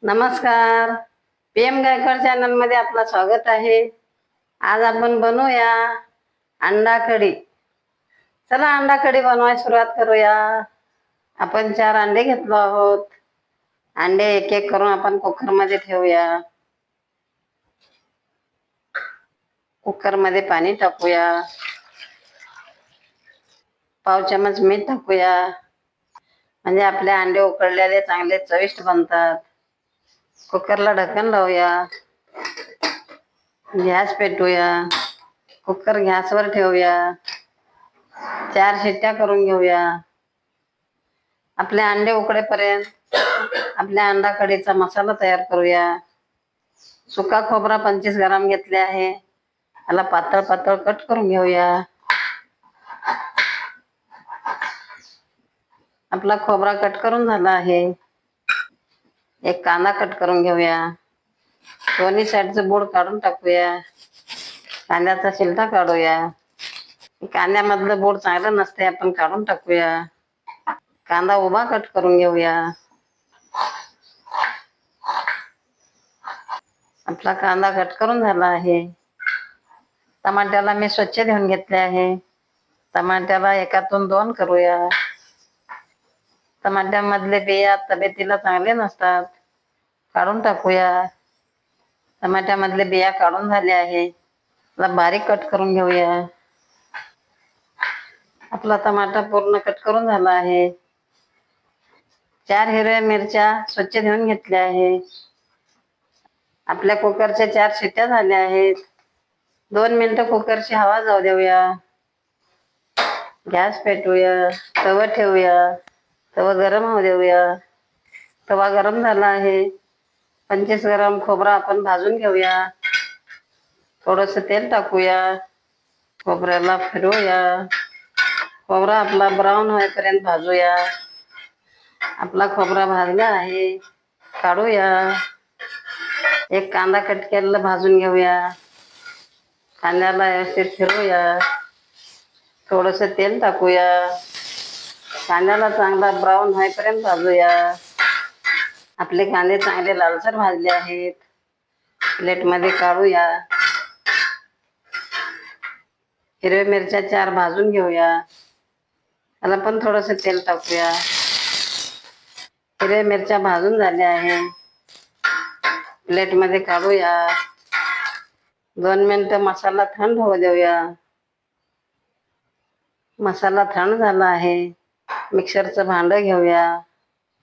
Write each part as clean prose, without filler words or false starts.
नमस्कार. PM Gaikwad channel मध्ये आपलं स्वागत आहे. आज आपण बनवूया अंडा कढी. चला अंडा कढी बनवायला सुरुवात करूया. आपण 4 अंडे घेतलो आहोत. अंडे एक एक करून आपण कुकर मध्ये ठेवूया. कुकर मध्ये पाणी टाकूया. पाव चमच मीठ टाकूया, म्हणजे आपले अंडे उकडलेले चांगले चविष्ट बनतात. कुकरला ढक्कन लावूया. गॅस पेटवूया. कुकर गॅसवर ठेवूया. 4 शिट्ट्या करून घेऊया. आपले अंडे उकडेपर्यंत आपल्या अंडा कढीचा मसाला तयार करूया. सुका खोबरा 25 ग्राम घेतले आहे. याला पातळ पातळ कट करून घेऊया. आपला खोबरा कट करून झाला आहे. एक कांदा कट करून घेऊया. दोन्ही साईडचं बोट काढून टाकूया. कांद्याचा शिलटा काढूया. कांद्यामधलं बोट चांगलं नसते, आपण काढून टाकूया. कांदा उभा कट करून घेऊया. आपला कांदा कट करून झाला आहे. टमाट्याला मी स्वच्छ धुवून घेतले आहे. टमाट्याला एकातून 2 करूया. टमाट्यामधले बिया तब्येतीला चांगले नसतात, काढून टाकूया. टमाट्यामधले बिया काढून झाले आहे. त्याला बारीक कट करून घेऊया. आपला टमाटा पूर्ण कट करून झाला आहे. 4 हिरव्या मिरच्या स्वच्छ धुवून घेतल्या आहे. आपल्या कुकरच्या 4 शिट्ट्या झाल्या आहेत. 2 मिनिटं कुकरची हवा जाऊ देऊया. गॅस पेटवूया. तवा ठेवूया. तवा गरम होऊ देऊया. तवा गरम झाला आहे. 25 ग्राम खोबरा आपण भाजून घेऊया. थोडस तेल टाकूया. खोबऱ्याला फिरवूया. खोबरा आपला ब्राऊन होईपर्यंत भाजूया. आपला खोबरा भाजला आहे. काढूया. एक कांदा कट केलेला भाजून घेऊया. कांद्याला व्यवस्थित फिरवूया. थोडस तेल टाकूया. कांद्याला चांगला ब्राऊन होईपर्यंत भाजूया. आपले कांदे चांगले लालसर भाजले आहेत. प्लेट मध्ये काढूया. हिरव्या मिरच्या 4 भाजून घेऊया. त्याला पण थोडस तेल टाकूया. हिरव्या मिरच्या भाजून झाल्या आहे. प्लेट मध्ये काढूया. 2 मिनिटं मसाला थंड होऊ देऊया. मसाला थंड झाला आहे. मिक्सरचं भांड घेऊया.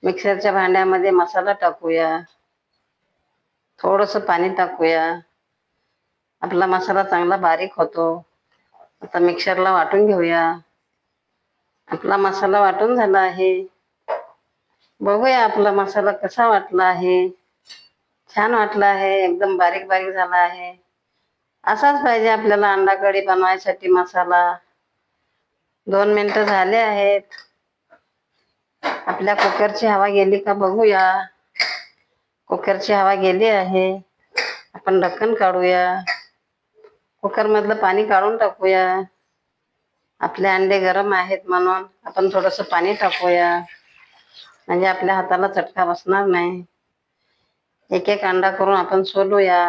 मिक्सरच्या भांड्यामध्ये मसाला टाकूया. थोडस पाणी टाकूया. आपला मसाला चांगला बारीक होतो. आता मिक्सरला वाटून घेऊया. आपला मसाला वाटून झाला आहे. बघूया आपला मसाला कसा वाटला आहे. छान वाटला आहे. एकदम बारीक बारीक झाला आहे. असाच पाहिजे आपल्याला अंडा कढी बनवायसाठी मसाला. 2 मिनिटं झाले आहेत. आपल्या कुकरची हवा गेली का बघूया. कुकरची हवा गेली आहे. आपण ढक्कन काढूया. कुकर मधलं पाणी काढून टाकूया. आपले अंडे गरम आहेत म्हणून आपण थोडस पाणी टाकूया, म्हणजे आपल्या हाताला चटका बसणार नाही. एक एक अंडा करून आपण सोलूया.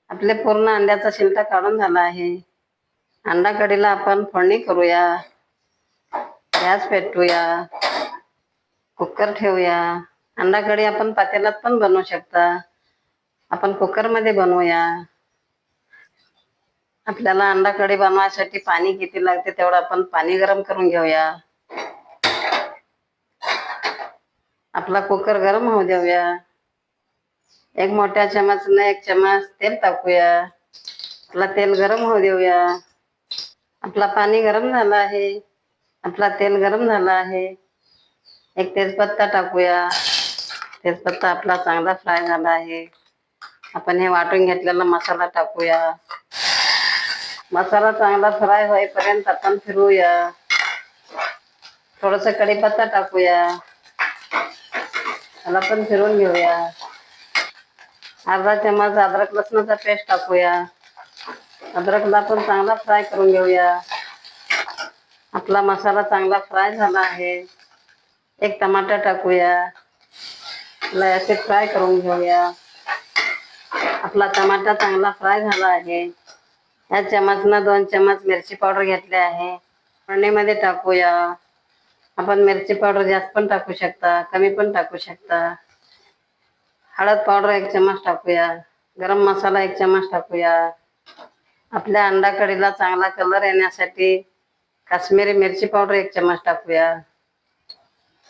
आपले पूर्ण अंड्याचा शिलटा काढून झाला आहे. अंडा कढीला आपण फोडणी करूया. गॅस पेटवूया. कुकर ठेवूया. अंडा कढी आपण पातेल्यात पण बनवू शकता. आपण कुकर मध्ये बनवूया. आपल्याला अंडा कढी बनवायसाठी पाणी किती लागते तेवढं आपण पाणी गरम करून घेऊया. आपला कुकर गरम होऊ देऊया. एक मोठ्या चमचने 1 चमच तेल टाकूया. आपला तेल गरम होऊ देऊया. आपला पाणी गरम झाला आहे. आपला तेल गरम झाला आहे. एक तेजपत्ता टाकूया. तेजपत्ता आपला चांगला फ्राय झाला आहे. आपण हे वाटून घेतलेला मसाला टाकूया. मसाला चांगला फ्राय होईपर्यंत आपण फिरवूया. थोडस कढीपत्ता टाकूया. त्याला पण फिरवून घेऊया. अर्धा चमच अद्रक लसणाचा पेस्ट टाकूया. अद्रकला पण चांगला फ्राय करून घेऊया. आपला मसाला चांगला फ्राय झाला आहे. एक टमाटर टाकूया. त्याला असे फ्राय करून घेऊया. आपला टमाटा चांगला फ्राय झाला आहे. या चमचना 2 चमच मिरची पावडर घेतले आहे. फोडणीमध्ये टाकूया. आपण मिरची पावडर जास्त पण टाकू शकता, कमी पण टाकू शकता. हळद पावडर 1 चमच टाकूया. गरम मसाला 1 चमच टाकूया. आपल्या अंडा कढीला चांगला कलर येण्यासाठी काश्मीरी मिरची पावडर 1 चमच टाकूया.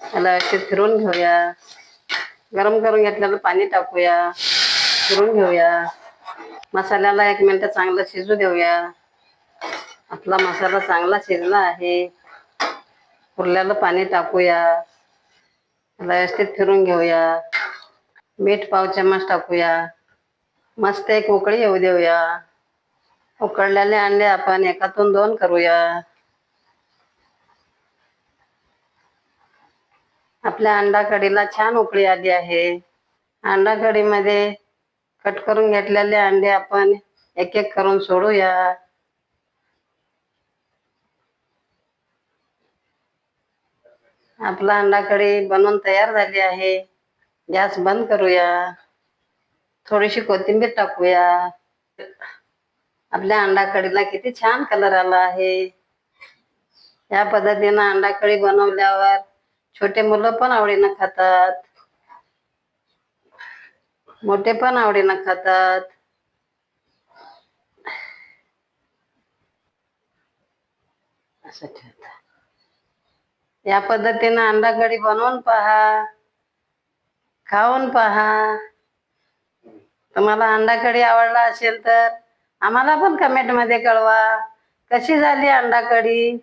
त्याला असे फिरून घेऊया. गरम करून घेतलेलं पाणी टाकूया. फिरून घेऊया. मसाल्याला 1 मिनिट चांगलं शिजू देऊया. आपला मसाला चांगला शिजला आहे. उरलेलं पाणी टाकूया. व्यवस्थित फिरून घेऊया. मीठ 1 चमच टाकूया. मस्त एक उकळी येऊ देऊया. उकळलेले अंडे आपण एकातून 2 करूया. आपल्या अंडा कढीला छान उकळी आली आहे. अंडा कढीमध्ये कट करून घेतलेले अंडे आपण एक एक करून सोडूया. आपला अंडा कढी बनवून तयार झाली आहे. गॅस बंद करूया. थोडीशी कोथिंबीर टाकूया. आपल्या अंडा कढीला किती छान कलर आला आहे. या पद्धतीनं अंडा कढी बनवल्यावर छोटे मुलं पण आवडीनं खातात, मोठे पण आवडीनं खातात. असं ठेवता. या पद्धतीनं अंडा कढी बनवून पहा, खाऊन पहा. तुम्हाला अंडा कढी आवडला असेल तर आम्हाला पण कमेंट मध्ये कळवा कशी झाली अंडा कढी.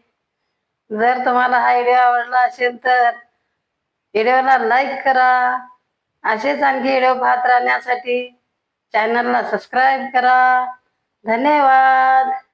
जर तुम्हाला हा व्हिडिओ आवडला असेल तर व्हिडिओला लाईक करा. असेच आणखी व्हिडिओ पाहत राहण्यासाठी चॅनलला सबस्क्राईब करा. धन्यवाद.